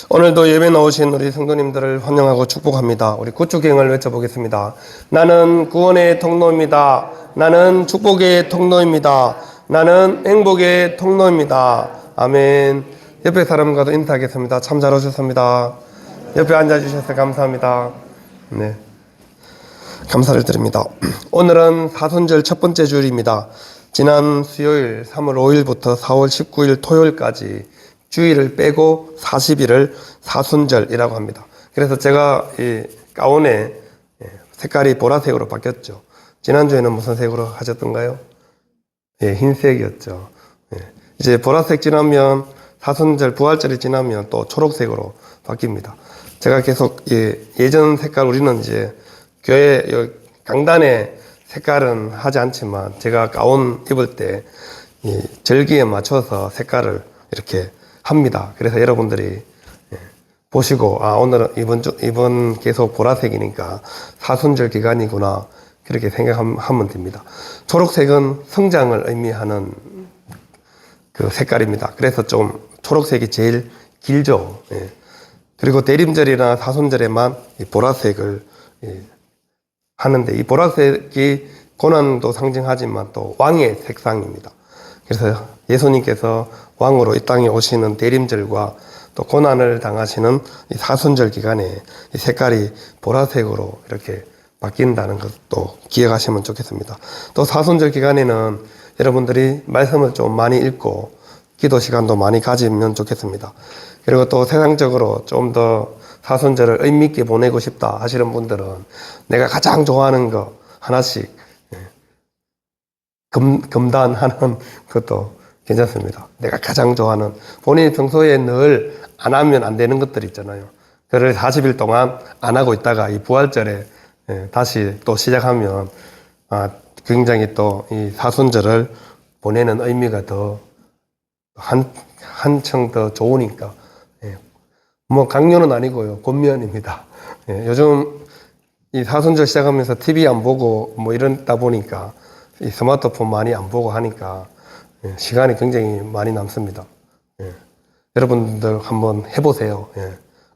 오늘도 예배 나오신 우리 성도님들을 환영하고 축복합니다. 우리 구축행을 외쳐보겠습니다. 나는 구원의 통로입니다. 나는 축복의 통로입니다. 나는 행복의 통로입니다. 아멘. 옆에 사람과도 인사하겠습니다. 참 잘 오셨습니다. 옆에 앉아주셔서 감사합니다. 네, 감사를 드립니다. 오늘은 사순절 첫 번째 주일입니다. 지난 수요일 3월 5일부터 4월 19일 토요일까지 주일을 빼고 40일을 사순절이라고 합니다. 그래서 제가 이 가운에 색깔이 보라색으로 바뀌었죠. 지난주에는 무슨 색으로 하셨던가요? 예, 흰색이었죠. 예, 이제 보라색 지나면 사순절 부활절이 지나면 또 초록색으로 바뀝니다. 제가 계속 예전 색깔, 우리는 이제 교회 강단의 색깔은 하지 않지만 제가 가운 입을 때 절기에 맞춰서 색깔을 이렇게 합니다. 그래서 여러분들이 보시고 오늘은 이번 계속 보라색이니까 사순절 기간이구나 그렇게 생각하면 됩니다. 초록색은 성장을 의미하는 그 색깔입니다. 그래서 좀 초록색이 제일 길죠. 그리고 대림절이나 사순절에만 이 보라색을 하는데, 이 보라색이 고난도 상징하지만 또 왕의 색상입니다. 그래서 예수님께서 왕으로 이 땅에 오시는 대림절과 또 고난을 당하시는 이 사순절 기간에 이 색깔이 보라색으로 이렇게 바뀐다는 것도 기억하시면 좋겠습니다. 또 사순절 기간에는 여러분들이 말씀을 좀 많이 읽고 기도 시간도 많이 가지면 좋겠습니다. 그리고 또 세상적으로 좀 더 사순절을 의미 있게 보내고 싶다 하시는 분들은 내가 가장 좋아하는 거 하나씩 금단하는 것도 괜찮습니다. 내가 가장 좋아하는, 본인이 평소에 늘 안 하면 안 되는 것들 있잖아요. 그를 40일 동안 안 하고 있다가 이 부활절에 다시 또 시작하면 굉장히 또 이 사순절을 보내는 의미가 더 한층 더 좋으니까, 뭐 강요는 아니고요, 권면입니다. 요즘 이 사순절 시작하면서 TV 안 보고 뭐 이러다 보니까 이 스마트폰 많이 안 보고 하니까 시간이 굉장히 많이 남습니다. 여러분들 한번 해보세요.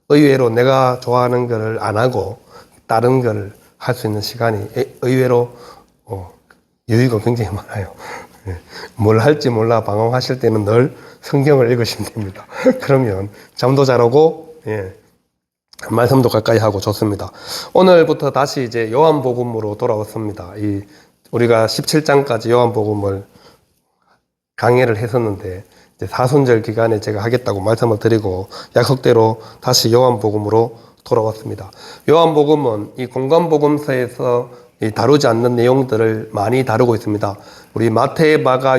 의외로 내가 좋아하는 거를 안 하고 다른 거를 할 수 있는 시간이 의외로 여유가 굉장히 많아요. 뭘 할지 몰라 방황하실 때는 늘 성경을 읽으시면 됩니다. 그러면 잠도 잘 오고 말씀도 가까이 하고 좋습니다. 오늘부터 다시 이제 요한복음으로 돌아왔습니다. 우리가 17장까지 요한복음을 강해를 했었는데, 이제 사순절 기간에 제가 하겠다고 말씀을 드리고 약속대로 다시 요한복음으로 돌아왔습니다. 요한복음은 이 공관복음서에서 다루지 않는 내용들을 많이 다루고 있습니다. 우리 마태, 마가,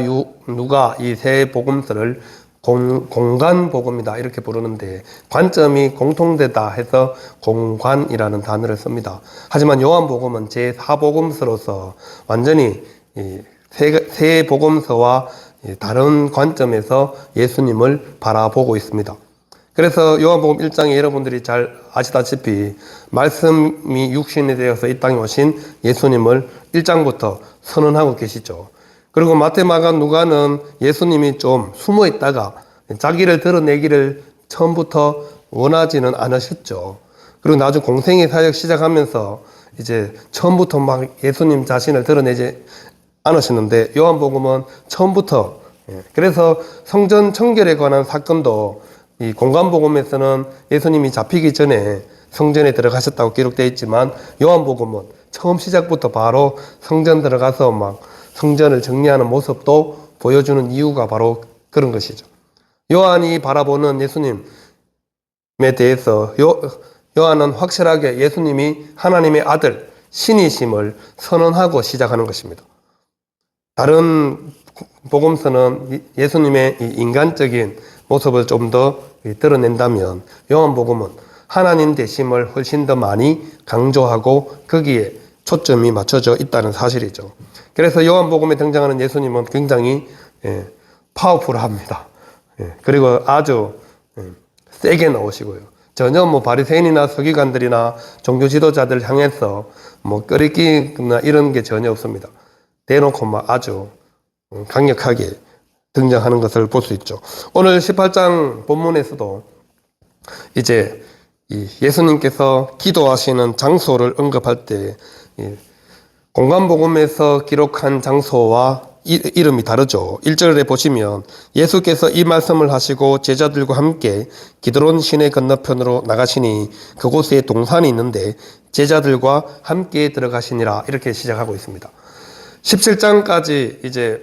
누가 이 세 복음서를 공관복음이다 이렇게 부르는데, 관점이 공통되다 해서 공관이라는 단어를 씁니다. 하지만 요한복음은 제4복음서로서 완전히 세 복음서와 다른 관점에서 예수님을 바라보고 있습니다. 그래서 요한복음 1장에 여러분들이 잘 아시다시피 말씀이 육신이 되어서 이 땅에 오신 예수님을 1장부터 선언하고 계시죠. 그리고 마태, 마가, 누가는 예수님이 좀 숨어 있다가 자기를 드러내기를 처음부터 원하지는 않으셨죠. 그리고 나중에 공생의 사역 시작하면서 이제 처음부터 막 예수님 자신을 드러내지 않으셨는데, 요한복음은 처음부터, 그래서 성전 청결에 관한 사건도 이 공관복음에서는 예수님이 잡히기 전에 성전에 들어가셨다고 기록되어 있지만, 요한복음은 처음 시작부터 바로 성전 들어가서 막 성전을 정리하는 모습도 보여주는 이유가 바로 그런 것이죠. 요한이 바라보는 예수님에 대해서 요한은 확실하게 예수님이 하나님의 아들, 신이심을 선언하고 시작하는 것입니다. 다른 복음서는 예수님의 인간적인 모습을 좀 더 드러낸다면, 요한복음은 하나님 되심을 훨씬 더 많이 강조하고 거기에 초점이 맞춰져 있다는 사실이죠. 그래서 요한복음에 등장하는 예수님은 굉장히 파워풀합니다. 그리고 아주 세게 나오시고요. 전혀 뭐 바리새인이나 서기관들이나 종교 지도자들 향해서 뭐 끄리끼나 이런 게 전혀 없습니다. 대놓고 막 아주 강력하게 등장하는 것을 볼 수 있죠. 오늘 18장 본문에서도 이제 이 예수님께서 기도하시는 장소를 언급할 때 공관복음에서 기록한 장소와 이름이 다르죠. 1절에 보시면 예수께서 이 말씀을 하시고 제자들과 함께 기드론 시내 건너편으로 나가시니 그곳에 동산이 있는데 제자들과 함께 들어가시니라 이렇게 시작하고 있습니다. 17장까지 이제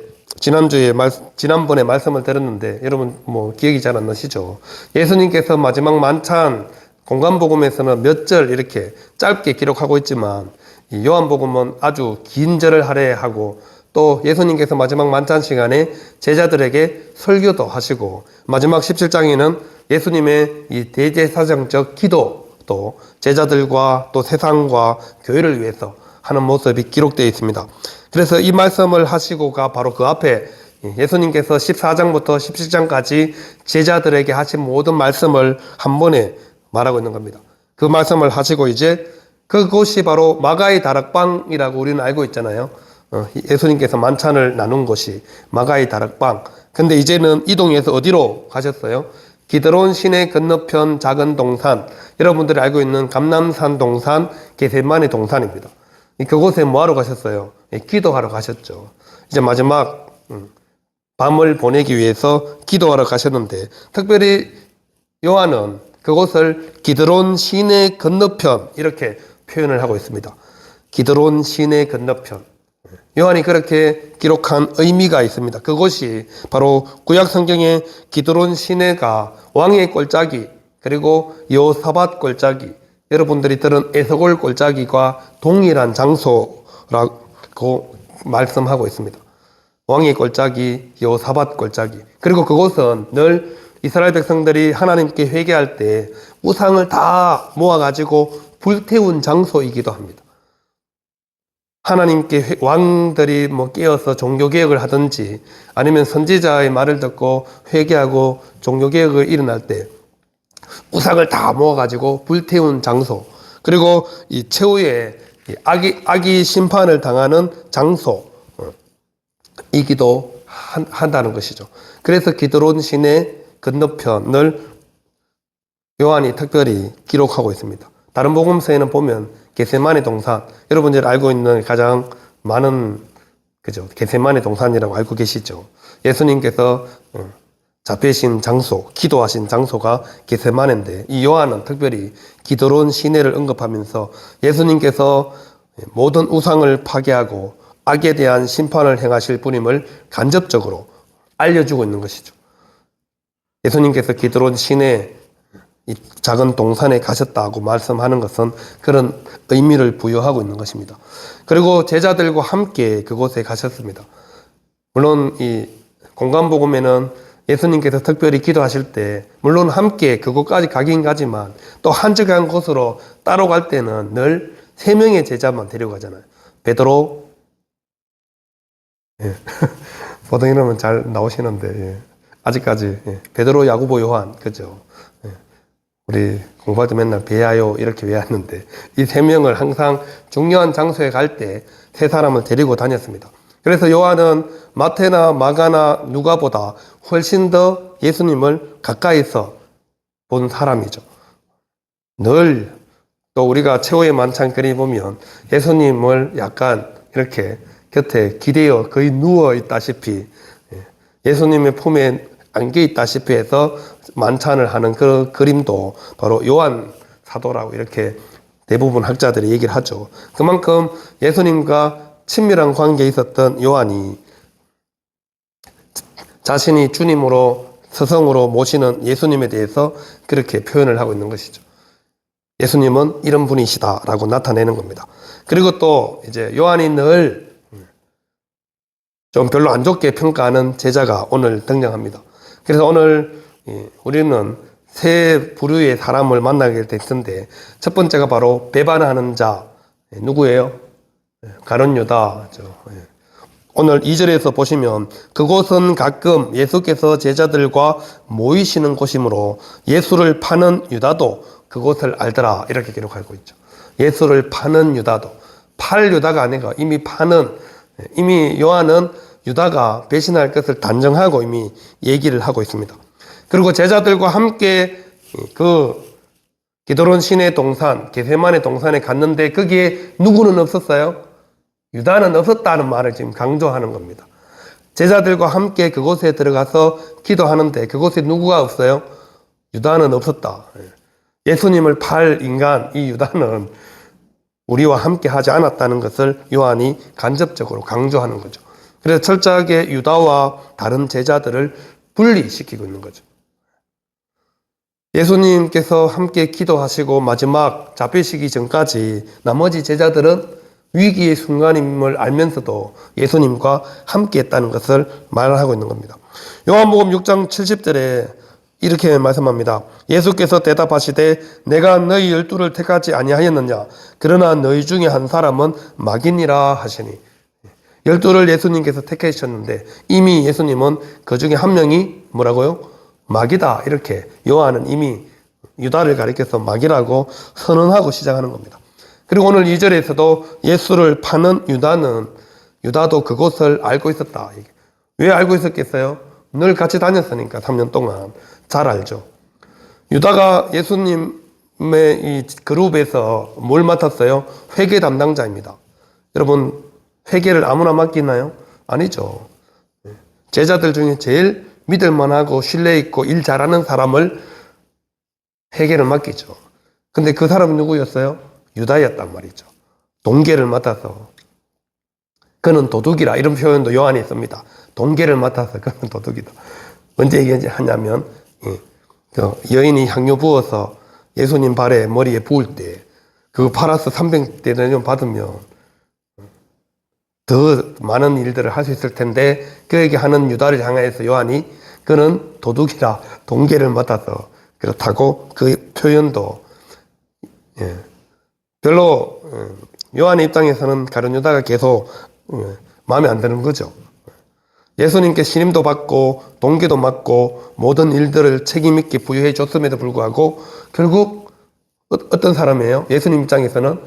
지난번에 말씀을 들었는데 여러분 기억이 잘 안 나시죠? 예수님께서 마지막 만찬 공관복음에서는 몇 절 이렇게 짧게 기록하고 있지만 이 요한복음은 아주 긴 절을 할애하고 또 예수님께서 마지막 만찬 시간에 제자들에게 설교도 하시고 마지막 17장에는 예수님의 이 대제사장적 기도 또 제자들과 또 세상과 교회를 위해서 하는 모습이 기록되어 있습니다. 그래서 이 말씀을 하시고가 바로 그 앞에 예수님께서 14장부터 17장까지 제자들에게 하신 모든 말씀을 한 번에 말하고 있는 겁니다. 그 말씀을 하시고 이제 그곳이 바로 마가의 다락방이라고 우리는 알고 있잖아요. 예수님께서 만찬을 나눈 곳이 마가의 다락방. 근데 이제는 이동해서 어디로 가셨어요? 기드론 시내 건너편 작은 동산, 여러분들이 알고 있는 감람산 동산, 겟세마네 동산입니다. 그곳에 뭐하러 가셨어요? 기도하러 가셨죠. 이제 마지막 밤을 보내기 위해서 기도하러 가셨는데 특별히 요한은 그곳을 기드론 시내 건너편 이렇게 표현을 하고 있습니다. 기드론 시내 건너편. 요한이 그렇게 기록한 의미가 있습니다. 그곳이 바로 구약 성경의 기드론 시내가 왕의 골짜기 그리고 여호사밧 골짜기, 여러분들이 들은 에서골 골짜기와 동일한 장소라고 말씀하고 있습니다. 왕의 골짜기, 여호사밧 골짜기. 그리고 그곳은 늘 이스라엘 백성들이 하나님께 회개할 때 우상을 다 모아가지고 불태운 장소이기도 합니다. 하나님께 왕들이 깨어서 종교개혁을 하든지 아니면 선지자의 말을 듣고 회개하고 종교개혁을 일어날 때 우상을 다 모아가지고 불태운 장소, 그리고 이 최후의 악이 심판을 당하는 장소이기도 한다는 것이죠. 그래서 기드론 시내 건너편을 요한이 특별히 기록하고 있습니다. 다른 복음서에는 보면 겟세마네 동산, 여러분들이 알고 있는 가장 많은 겟세마네 동산이라고 알고 계시죠. 예수님께서 잡히신 장소, 기도하신 장소가 겟세마네인데 이 요한은 특별히 기드론 시내를 언급하면서 예수님께서 모든 우상을 파괴하고 악에 대한 심판을 행하실 분임을 간접적으로 알려주고 있는 것이죠. 예수님께서 기드론 시내 이 작은 동산에 가셨다고 말씀하는 것은 그런 의미를 부여하고 있는 것입니다. 그리고 제자들과 함께 그곳에 가셨습니다. 물론 이 공관복음에는 예수님께서 특별히 기도하실 때 물론 함께 그곳까지 가긴 가지만 또 한적한 곳으로 따로 갈 때는 늘 3명의 제자만 데려가잖아요. 베드로, 보통 이러면 잘 나오시는데 아직까지 베드로, 야고보, 요한, 그죠? 우리 공부할 때 맨날 배하요 이렇게 외웠는데 이 3명을 항상 중요한 장소에 갈 때 3사람을 데리고 다녔습니다. 그래서 요한은 마태나 마가나 누가보다 훨씬 더 예수님을 가까이서 본 사람이죠. 늘 또 우리가 최후의 만찬거리 보면 예수님을 약간 이렇게 곁에 기대어 거의 누워 있다시피 예수님의 품에 안겨 있다시피 해서 만찬을 하는 그 그림도 바로 요한 사도라고 이렇게 대부분 학자들이 얘기를 하죠. 그만큼 예수님과 친밀한 관계에 있었던 요한이 자신이 주님으로 스승으로 모시는 예수님에 대해서 그렇게 표현을 하고 있는 것이죠. 예수님은 이런 분이시다라고 나타내는 겁니다. 그리고 또 이제 요한이 늘 좀 별로 안 좋게 평가하는 제자가 오늘 등장합니다. 그래서 오늘 우리는 세 부류의 사람을 만나게 됐는데 첫 번째가 바로 배반하는 자. 누구예요? 가룟 유다죠. 오늘 2절에서 보시면 그곳은 가끔 예수께서 제자들과 모이시는 곳이므로 예수를 파는 유다도 그곳을 알더라 이렇게 기록하고 있죠. 예수를 파는 유다도, 팔 유다가 아니고 이미 파는, 이미 요한은 유다가 배신할 것을 단정하고 이미 얘기를 하고 있습니다. 그리고 제자들과 함께 그 기드론 시내 동산, 게세마네 동산에 갔는데 거기에 누구는 없었어요? 유다는 없었다는 말을 지금 강조하는 겁니다. 제자들과 함께 그곳에 들어가서 기도하는데 그곳에 누구가 없어요? 유다는 없었다. 예수님을 팔 인간 이 유다는 우리와 함께 하지 않았다는 것을 요한이 간접적으로 강조하는 거죠. 그래서 철저하게 유다와 다른 제자들을 분리시키고 있는 거죠. 예수님께서 함께 기도하시고 마지막 잡히시기 전까지 나머지 제자들은 위기의 순간임을 알면서도 예수님과 함께 했다는 것을 말하고 있는 겁니다. 요한복음 6장 70절에 이렇게 말씀합니다. 예수께서 대답하시되 내가 너희 12를 택하지 아니하였느냐 그러나 너희 중에 한 사람은 마귀니라 하시니 12를 예수님께서 택하셨는데 이미 예수님은 그 중에 한 명이 뭐라고요? 마귀다 이렇게 요한은 이미 유다를 가리켜서 마귀라고 선언하고 시작하는 겁니다. 그리고 오늘 2절에서도 예수를 파는 유다도 그것을 알고 있었다. 왜 알고 있었겠어요? 늘 같이 다녔으니까 3년 동안 잘 알죠. 유다가 예수님의 이 그룹에서 뭘 맡았어요? 회계 담당자입니다. 여러분 회계를 아무나 맡기나요? 아니죠. 제자들 중에 제일 믿을만하고 신뢰 있고 일 잘하는 사람을 회계를 맡기죠. 근데 그 사람은 누구였어요? 유다였단 말이죠. 동계를 맡아서 그는 도둑이라 이런 표현도 요한이 씁니다. 동계를 맡아서 그는 도둑이다. 언제 얘기하냐면 여인이 향유 부어서 예수님 발에 머리에 부을 때 그거 팔아서 300데나리온 받으면 더 많은 일들을 할 수 있을 텐데 그에게 하는 유다를 향해서 요한이 그는 도둑이라 동계를 맡아서 그렇다고 그 표현도 별로 요한의 입장에서는 가룟 유다가 계속 마음에 안 드는 거죠. 예수님께 신임도 받고 동기도 맡고 모든 일들을 책임 있게 부여해 줬음에도 불구하고 결국 어떤 사람이에요? 예수님 입장에서는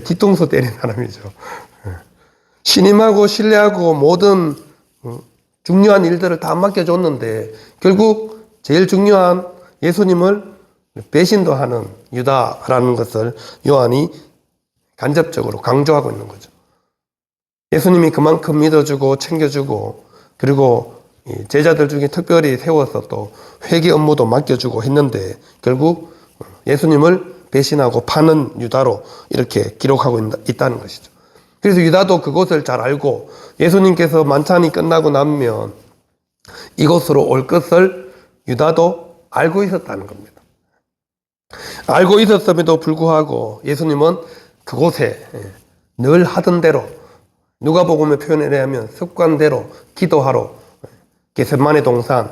뒤통수 때린 사람이죠. 신임하고 신뢰하고 모든 중요한 일들을 다 맡겨줬는데 결국 제일 중요한 예수님을 배신도 하는 유다라는 것을 요한이 간접적으로 강조하고 있는 거죠. 예수님이 그만큼 믿어주고 챙겨주고 그리고 제자들 중에 특별히 세워서 또 회계 업무도 맡겨주고 했는데 결국 예수님을 배신하고 파는 유다로 이렇게 기록하고 있다는 것이죠. 그래서 유다도 그것을 잘 알고 예수님께서 만찬이 끝나고 나면 이곳으로 올 것을 유다도 알고 있었다는 겁니다. 알고 있었음에도 불구하고 예수님은 그곳에 늘 하던 대로 누가복음의 표현을 하면 습관대로 기도하러 게셋마네 동산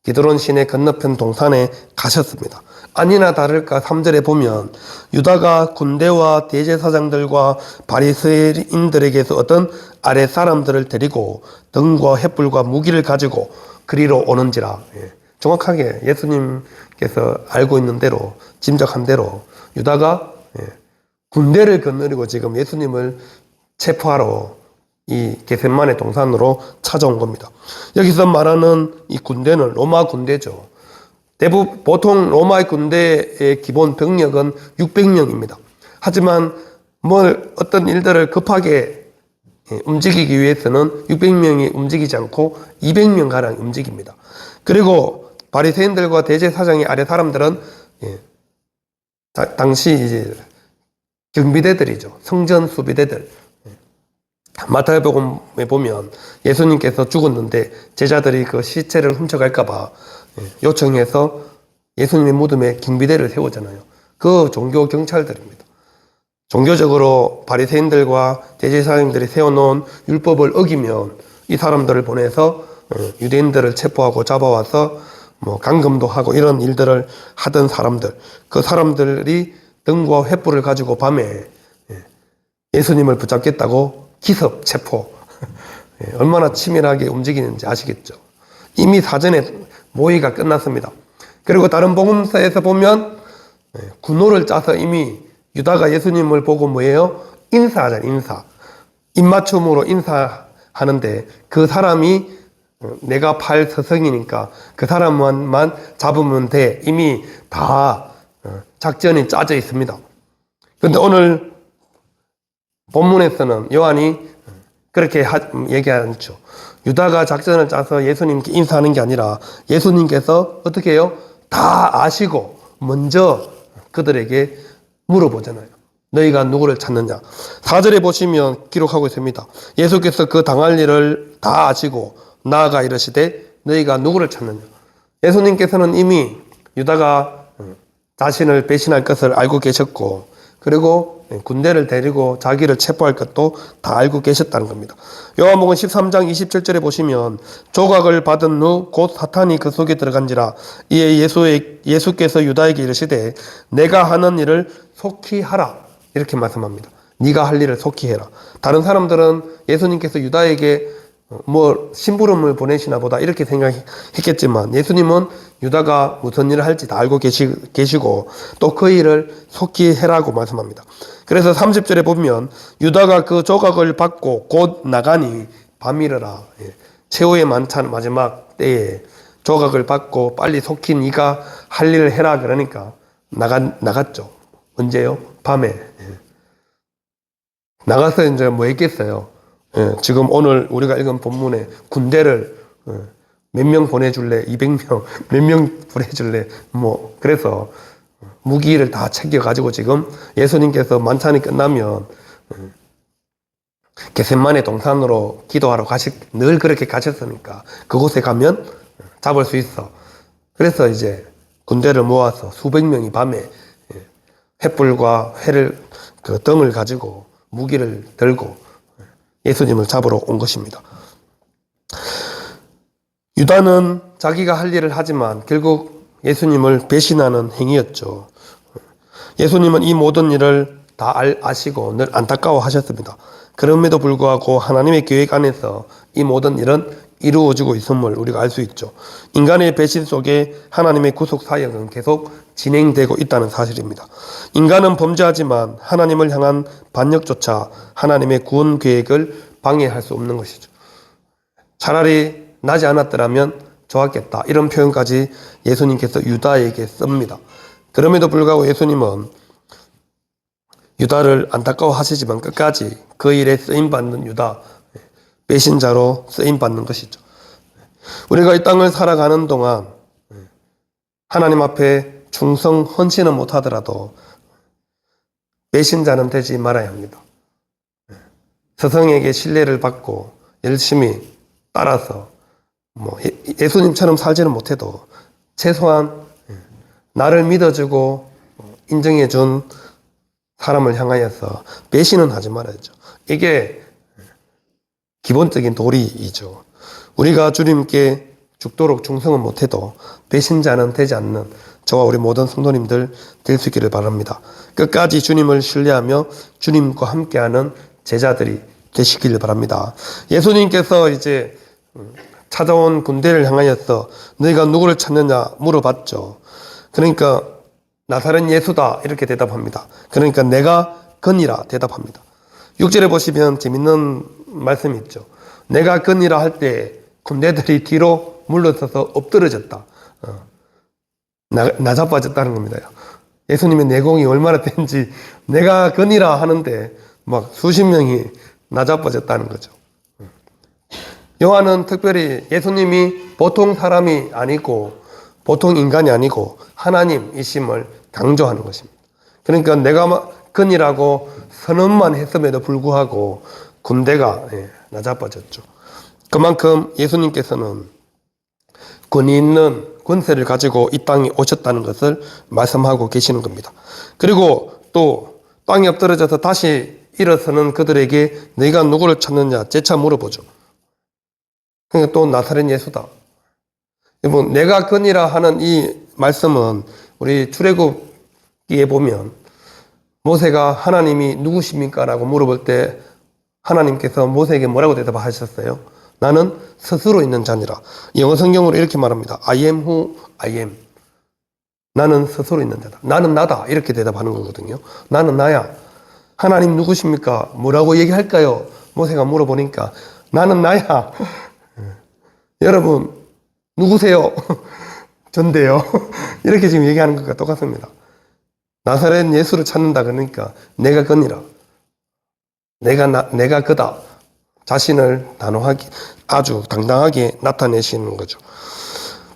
기드론 시내 건너편 동산에 가셨습니다. 아니나 다를까 3절에 보면 유다가 군대와 대제사장들과 바리새인들에게서 어떤 아랫 사람들을 데리고 등과 횃불과 무기를 가지고 그리로 오는지라. 정확하게 예수님께서 알고 있는 대로 짐작한 대로 유다가 군대를 거느리고 지금 예수님을 체포하러 이 게셋마네 동산으로 찾아온 겁니다. 여기서 말하는 이 군대는 로마 군대죠. 보통 로마의 군대의 기본 병력은 600명입니다. 하지만 어떤 일들을 급하게 움직이기 위해서는 600명이 움직이지 않고 200명 가량 움직입니다. 그리고 바리새인들과 대제사장의 아래 사람들은 당시 이제 경비대들이죠. 성전 수비대들. 마태복음에 보면 예수님께서 죽었는데 제자들이 그 시체를 훔쳐갈까봐 요청해서 예수님의 무덤에 경비대를 세우잖아요. 그 종교 경찰들입니다. 종교적으로 바리새인들과 대제사장들이 세워놓은 율법을 어기면 이 사람들을 보내서 유대인들을 체포하고 잡아와서 감금도 하고 이런 일들을 하던 사람들, 그 사람들이 등과 횃불을 가지고 밤에 예수님을 붙잡겠다고 기습 체포. 얼마나 치밀하게 움직이는지 아시겠죠? 이미 사전에 모의가 끝났습니다. 그리고 다른 복음서에서 보면 군호를 짜서 이미 유다가 예수님을 보고 뭐예요? 인사하잖아요. 인사. 입맞춤으로 인사하는데 그 사람이 내가 팔 스승이니까 그 사람만 잡으면 돼. 이미 다 작전이 짜져 있습니다. 그런데 오늘 본문에서는 요한이 그렇게 얘기하지 않죠. 유다가 작전을 짜서 예수님께 인사하는 게 아니라 예수님께서 어떻게 해요? 다 아시고 먼저 그들에게 물어보잖아요. 너희가 누구를 찾느냐? 4절에 보시면 기록하고 있습니다. 예수께서 그 당할 일을 다 아시고 나아가 이르시되 너희가 누구를 찾느냐? 예수님께서는 이미 유다가 자신을 배신할 것을 알고 계셨고, 그리고 군대를 데리고 자기를 체포할 것도 다 알고 계셨다는 겁니다. 요한복음 13장 27절에 보시면 조각을 받은 후 곧 사탄이 그 속에 들어간지라. 이에 예수께서 유다에게 이르시되 내가 하는 일을 속히 하라, 이렇게 말씀합니다. 네가 할 일을 속히 해라. 다른 사람들은 예수님께서 유다에게 심부름을 보내시나 보다 이렇게 생각했겠지만, 예수님은 유다가 무슨 일을 할지 다 알고 계시고 또 그 일을 속히 해라고 말씀합니다. 그래서 30절에 보면 유다가 그 조각을 받고 곧 나가니 밤이르라. 최후의 만찬 마지막 때에 조각을 받고 빨리 속히 네가 할 일을 해라 그러니까 나갔죠. 언제요? 밤에. 나가서 이제 뭐 했겠어요? 지금 오늘 우리가 읽은 본문에 군대를 몇 명 보내줄래? 200명, 몇 명 보내줄래? 그래서 무기를 다 챙겨가지고 지금 예수님께서 만찬이 끝나면 겟세마네 동산으로 기도하러 늘 그렇게 가셨으니까 그곳에 가면 잡을 수 있어. 그래서 이제 군대를 모아서 수백 명이 밤에 횃불과 그 등을 가지고 무기를 들고 예수님을 잡으러 온 것입니다. 유다는 자기가 할 일을 하지만 결국 예수님을 배신하는 행위였죠. 예수님은 이 모든 일을 다 아시고 늘 안타까워 하셨습니다. 그럼에도 불구하고 하나님의 계획 안에서 이 모든 일은 이루어지고 있음을 우리가 알 수 있죠. 인간의 배신 속에 하나님의 구속 사역은 계속 진행되고 있다는 사실입니다. 인간은 범죄하지만 하나님을 향한 반역조차 하나님의 구원 계획을 방해할 수 없는 것이죠. 차라리 나지 않았더라면 좋았겠다, 이런 표현까지 예수님께서 유다에게 씁니다. 그럼에도 불구하고 예수님은 유다를 안타까워하시지만 끝까지 그 일에 쓰임받는 유다, 배신자로 쓰임받는 것이죠. 우리가 이 땅을 살아가는 동안 하나님 앞에 충성, 헌신은 못하더라도 배신자는 되지 말아야 합니다. 스승에게 신뢰를 받고 열심히 따라서 예수님처럼 살지는 못해도 최소한 나를 믿어주고 인정해준 사람을 향하여서 배신은 하지 말아야죠. 이게 기본적인 도리이죠. 우리가 주님께 죽도록 충성은 못해도 배신자는 되지 않는 저와 우리 모든 성도님들 될 수 있기를 바랍니다. 끝까지 주님을 신뢰하며 주님과 함께하는 제자들이 되시기를 바랍니다. 예수님께서 이제 찾아온 군대를 향하여서 너희가 누구를 찾느냐 물어봤죠. 그러니까 나사렛 예수다 이렇게 대답합니다. 그러니까 내가 그니라 대답합니다. 6절에 보시면 재밌는 말씀이 있죠. 내가 그니라 할 때 군대들이 뒤로 물러서서 엎드러졌다. 나자빠졌다는 겁니다. 예수님의 내공이 얼마나 된지 내가 그니라 하는데 막 수십 명이 나자빠졌다는 거죠. 요한은 특별히 예수님이 보통 사람이 아니고 보통 인간이 아니고 하나님이심을 강조하는 것입니다. 그러니까 내가 그니라고 선언만 했음에도 불구하고 군대가 나자빠졌죠. 그만큼 예수님께서는 권위 있는 권세를 가지고 이 땅에 오셨다는 것을 말씀하고 계시는 겁니다. 그리고 또 땅에 엎드러져서 다시 일어서는 그들에게 너희가 누구를 찾느냐 재차 물어보죠. 그러니까 또 나사렛 예수다. 여러분, 내가 그니라 하는 이 말씀은 우리 출애굽기에 보면 모세가 하나님이 누구십니까? 라고 물어볼 때 하나님께서 모세에게 뭐라고 대답하셨어요? 나는 스스로 있는 자니라. 영어 성경으로 이렇게 말합니다. I am who I am. 나는 스스로 있는 자다. 나는 나다. 이렇게 대답하는 거거든요. 나는 나야. 하나님 누구십니까? 뭐라고 얘기할까요? 모세가 물어보니까 나는 나야. 여러분 누구세요? 전데요. 이렇게 지금 얘기하는 것과 똑같습니다. 나사렛 예수를 찾는다 그러니까 내가 그니라. 내가 그다. 자신을 단호하게 아주 당당하게 나타내시는 거죠.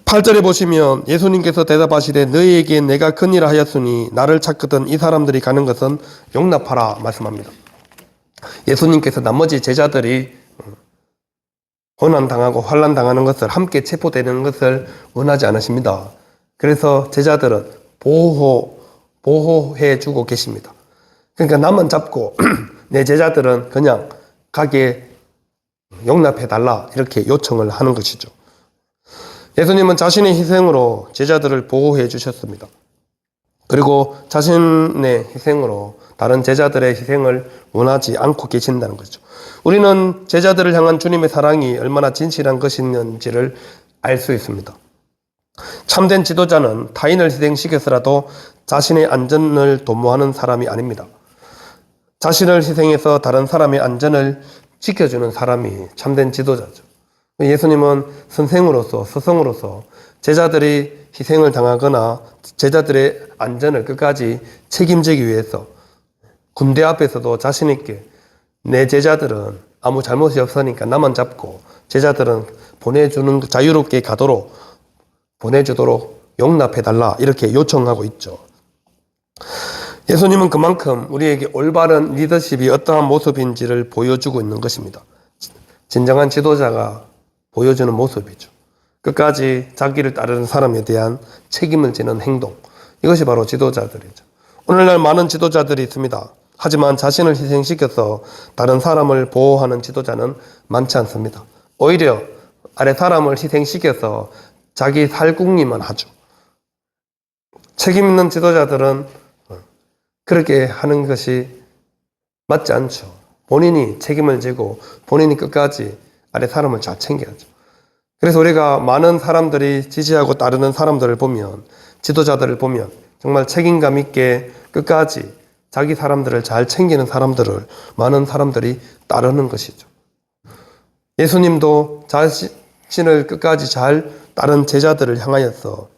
8절에 보시면 예수님께서 대답하시되 너희에게 내가 그니라 하였으니 나를 찾거든 이 사람들이 가는 것은 용납하라 말씀합니다. 예수님께서 나머지 제자들이 고난당하고 환난당하는 것을 함께 체포되는 것을 원하지 않으십니다. 그래서 제자들은 보호해 주고 계십니다. 그러니까 나만 잡고 내 제자들은 그냥 가게 용납해 달라 이렇게 요청을 하는 것이죠. 예수님은 자신의 희생으로 제자들을 보호해 주셨습니다. 그리고 자신의 희생으로 다른 제자들의 희생을 원하지 않고 계신다는 거죠. 우리는 제자들을 향한 주님의 사랑이 얼마나 진실한 것인지를 알 수 있습니다. 참된 지도자는 타인을 희생시켜서라도 자신의 안전을 도모하는 사람이 아닙니다. 자신을 희생해서 다른 사람의 안전을 지켜주는 사람이 참된 지도자죠. 예수님은 선생으로서 스승으로서 제자들이 희생을 당하거나 제자들의 안전을 끝까지 책임지기 위해서 군대 앞에서도 자신 있게 내 제자들은 아무 잘못이 없으니까 나만 잡고 제자들은 자유롭게 가도록 보내주도록 용납해달라 이렇게 요청하고 있죠. 예수님은 그만큼 우리에게 올바른 리더십이 어떠한 모습인지를 보여주고 있는 것입니다. 진정한 지도자가 보여주는 모습이죠. 끝까지 자기를 따르는 사람에 대한 책임을 지는 행동. 이것이 바로 지도자들이죠. 오늘날 많은 지도자들이 있습니다. 하지만 자신을 희생시켜서 다른 사람을 보호하는 지도자는 많지 않습니다. 오히려 아래 사람을 희생시켜서 자기 살궁리만 하죠. 책임 있는 지도자들은 그렇게 하는 것이 맞지 않죠. 본인이 책임을 지고 본인이 끝까지 아래 사람을 잘 챙겨야죠. 그래서 우리가 많은 사람들이 지지하고 따르는 사람들을 보면, 지도자들을 보면 정말 책임감 있게 끝까지 자기 사람들을 잘 챙기는 사람들을 많은 사람들이 따르는 것이죠. 예수님도 자신을 끝까지 잘 따른 제자들을 향하여서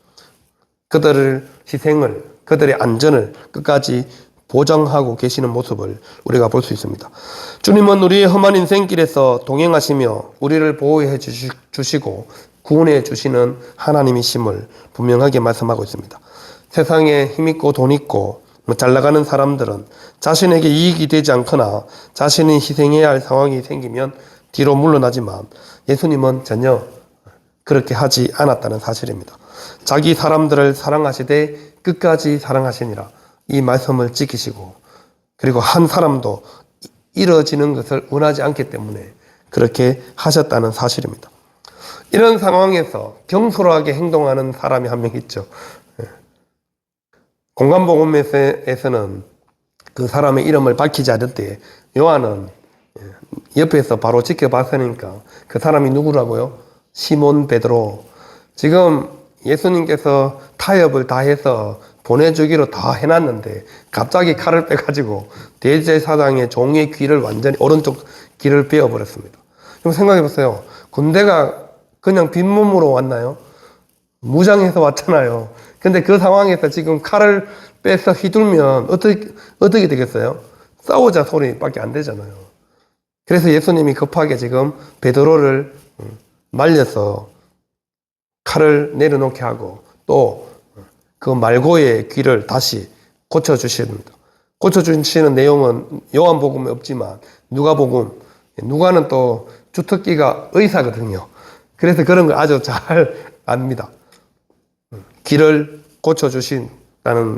그들의 희생을, 그들의 안전을 끝까지 보장하고 계시는 모습을 우리가 볼 수 있습니다. 주님은 우리의 험한 인생길에서 동행하시며 우리를 보호해 주시고 구원해 주시는 하나님이심을 분명하게 말씀하고 있습니다. 세상에 힘있고 돈 있고 잘 나가는 사람들은 자신에게 이익이 되지 않거나 자신이 희생해야 할 상황이 생기면 뒤로 물러나지만 예수님은 전혀 그렇게 하지 않았다는 사실입니다. 자기 사람들을 사랑하시되 끝까지 사랑하시니라. 이 말씀을 지키시고 그리고 한 사람도 이뤄지는 것을 원하지 않기 때문에 그렇게 하셨다는 사실입니다. 이런 상황에서 경솔하게 행동하는 사람이 한 명 있죠. 공간복음에서는 그 사람의 이름을 밝히지 않을 때 요한은 옆에서 바로 지켜봤으니까 그 사람이 누구라고요? 시몬 베드로. 지금 예수님께서 타협을 다 해서 보내주기로 다 해놨는데 갑자기 칼을 빼가지고 대제사장의 종의 귀를 완전히 오른쪽 귀를 베어버렸습니다. 좀 생각해보세요. 군대가 그냥 빈몸으로 왔나요? 무장해서 왔잖아요. 근데 그 상황에서 지금 칼을 빼서 휘둘면 어떻게 되겠어요? 싸우자 소리밖에 안 되잖아요. 그래서 예수님이 급하게 지금 베드로를 말려서 칼을 내려놓게 하고 또 그 말고의 귀를 다시 고쳐주십니다. 고쳐주시는 내용은 요한복음에 없지만 누가는 또 주특기가 의사거든요. 그래서 그런 걸 아주 잘 압니다. 귀를 고쳐주신다는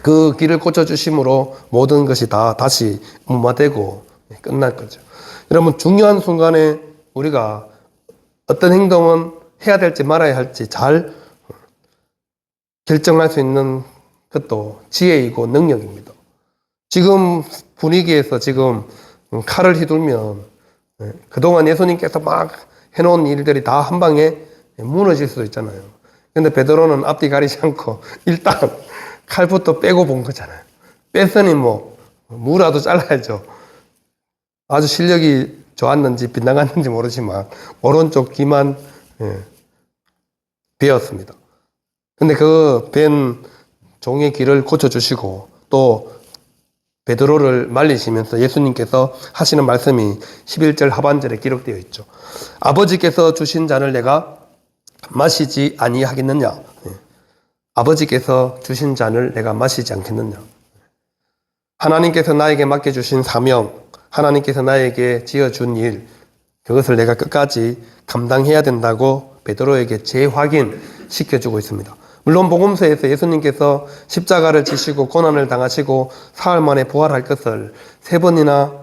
그 귀를 고쳐주심으로 모든 것이 다 다시 무마되고 끝날 거죠. 여러분 중요한 순간에 우리가 어떤 행동은 해야 될지 말아야 할지 잘 결정할 수 있는 것도 지혜이고 능력입니다. 지금 분위기에서 지금 칼을 휘둘면 그동안 예수님께서 막 해놓은 일들이 다 한 방에 무너질 수도 있잖아요. 근데 베드로는 앞뒤 가리지 않고 일단 칼부터 빼고 본 거잖아요. 뺐으니 무라도 잘라야죠. 아주 실력이 좋았는지 빗나갔는지 모르지만 오른쪽 귀만 베었습니다. 근데 그 벤 종의 길을 고쳐주시고 또 베드로를 말리시면서 예수님께서 하시는 말씀이 11절 하반절에 기록되어 있죠. 아버지께서 주신 잔을 내가 마시지 아니하겠느냐. 아버지께서 주신 잔을 내가 마시지 않겠느냐. 하나님께서 나에게 맡겨주신 사명, 하나님께서 나에게 지어준 일, 그것을 내가 끝까지 감당해야 된다고 베드로에게 재확인시켜주고 있습니다. 물론 복음서에서 예수님께서 십자가를 지시고 고난을 당하시고 사흘 만에 부활할 것을 3번이나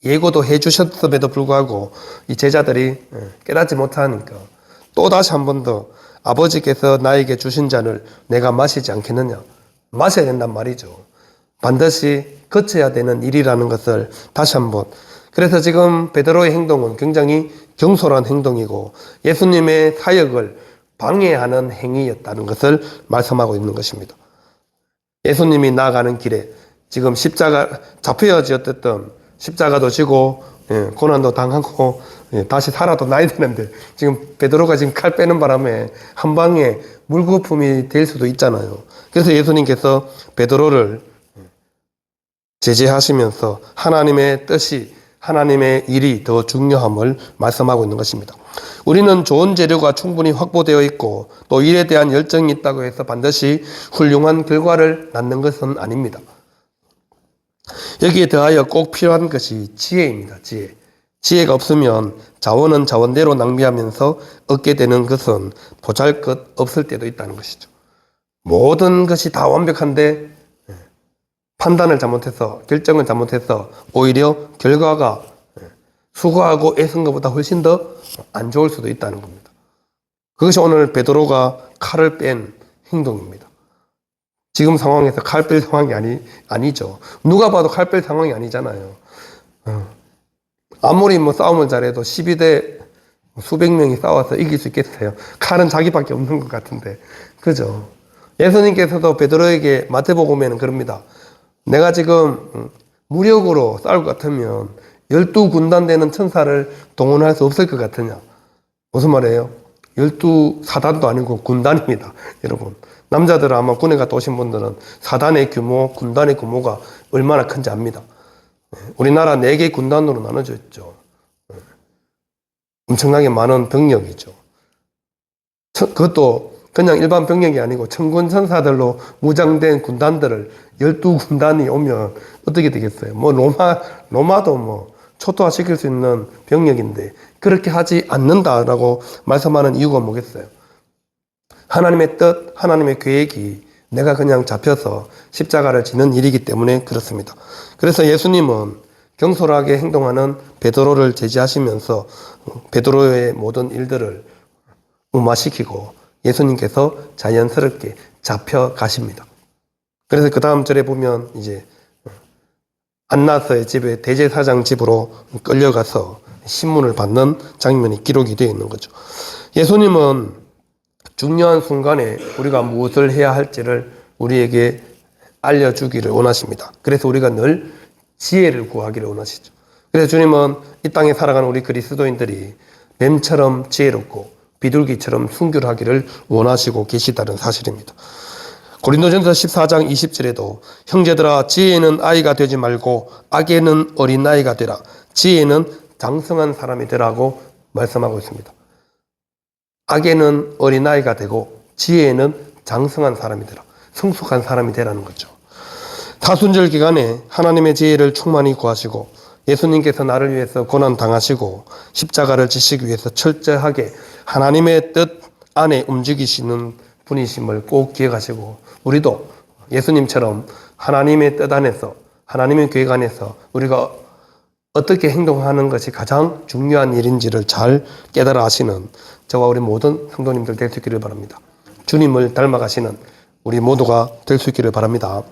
예고도 해주셨음에도 불구하고 이 제자들이 깨닫지 못하니까 또다시 한 번 더 아버지께서 나에게 주신 잔을 내가 마시지 않겠느냐. 마셔야 된단 말이죠. 반드시 거쳐야 되는 일이라는 것을 다시 한번. 그래서 지금 베드로의 행동은 굉장히 경솔한 행동이고 예수님의 사역을 방해하는 행위였다는 것을 말씀하고 있는 것입니다. 예수님이 나아가는 길에 지금 십자가 잡혀지었던 십자가도 지고 고난도 당하고 다시 살아도 나야 되는데 지금 베드로가 지금 칼 빼는 바람에 한 방에 물거품이 될 수도 있잖아요. 그래서 예수님께서 베드로를 제재하시면서 하나님의 뜻이 하나님의 일이 더 중요함을 말씀하고 있는 것입니다. 우리는 좋은 재료가 충분히 확보되어 있고 또 일에 대한 열정이 있다고 해서 반드시 훌륭한 결과를 낳는 것은 아닙니다. 여기에 더하여 꼭 필요한 것이 지혜입니다. 지혜가 없으면 자원은 자원대로 낭비하면서 얻게 되는 것은 보잘것 없을 때도 있다는 것이죠. 모든 것이 다 완벽한데 판단을 잘못해서 결정을 잘못해서 오히려 결과가 수고하고 애쓴 것보다 훨씬 더 안 좋을 수도 있다는 겁니다. 그것이 오늘 베드로가 칼을 뺀 행동입니다. 지금 상황에서 칼 뺄 상황이 아니죠. 누가 봐도 칼 뺄 상황이 아니잖아요. 아무리 싸움을 잘해도 12대 수백 명이 싸워서 이길 수 있겠어요. 칼은 자기밖에 없는 것 같은데. 그죠? 예수님께서도 베드로에게 마태복음에는 그럽니다. 내가 지금 무력으로 싸울 것 같으면 12군단 되는 천사를 동원할 수 없을 것 같으냐. 무슨 말이에요? 12사단도 아니고 군단입니다. 여러분. 남자들 아마 군에 갔다 오신 분들은 사단의 규모, 군단의 규모가 얼마나 큰지 압니다. 우리나라 4개 군단으로 나눠져 있죠. 엄청나게 많은 병력이죠. 그것도 그냥 일반 병력이 아니고 천군 천사들로 무장된 군단들을 12군단이 오면 어떻게 되겠어요? 로마도 초토화시킬 수 있는 병력인데 그렇게 하지 않는다라고 말씀하는 이유가 뭐겠어요? 하나님의 뜻, 하나님의 계획이 내가 그냥 잡혀서 십자가를 지는 일이기 때문에 그렇습니다. 그래서 예수님은 경솔하게 행동하는 베드로를 제지하시면서 베드로의 모든 일들을 무마시키고 예수님께서 자연스럽게 잡혀가십니다. 그래서 그 다음 절에 보면 이제 안나서의 집에 대제사장 집으로 끌려가서 신문을 받는 장면이 기록이 되어 있는 거죠. 예수님은 중요한 순간에 우리가 무엇을 해야 할지를 우리에게 알려주기를 원하십니다. 그래서 우리가 늘 지혜를 구하기를 원하시죠. 그래서 주님은 이 땅에 살아가는 우리 그리스도인들이 뱀처럼 지혜롭고 비둘기처럼 순결하기를 원하시고 계시다는 사실입니다. 고린도전서 14장 20절에도 형제들아 지혜는 아이가 되지 말고 악에는 어린아이가 되라. 지혜는 장성한 사람이 되라고 말씀하고 있습니다. 악에는 어린아이가 되고 지혜에는 장성한 사람이 되라. 성숙한 사람이 되라는 거죠. 사순절 기간에 하나님의 지혜를 충만히 구하시고 예수님께서 나를 위해서 고난 당하시고 십자가를 지시기 위해서 철저하게 하나님의 뜻 안에 움직이시는 분이심을 꼭 기억하시고 우리도 예수님처럼 하나님의 뜻 안에서 하나님의 계획 안에서 우리가 어떻게 행동하는 것이 가장 중요한 일인지를 잘 깨달아 하시는 저와 우리 모든 성도님들 될 수 있기를 바랍니다. 주님을 닮아가시는 우리 모두가 될 수 있기를 바랍니다.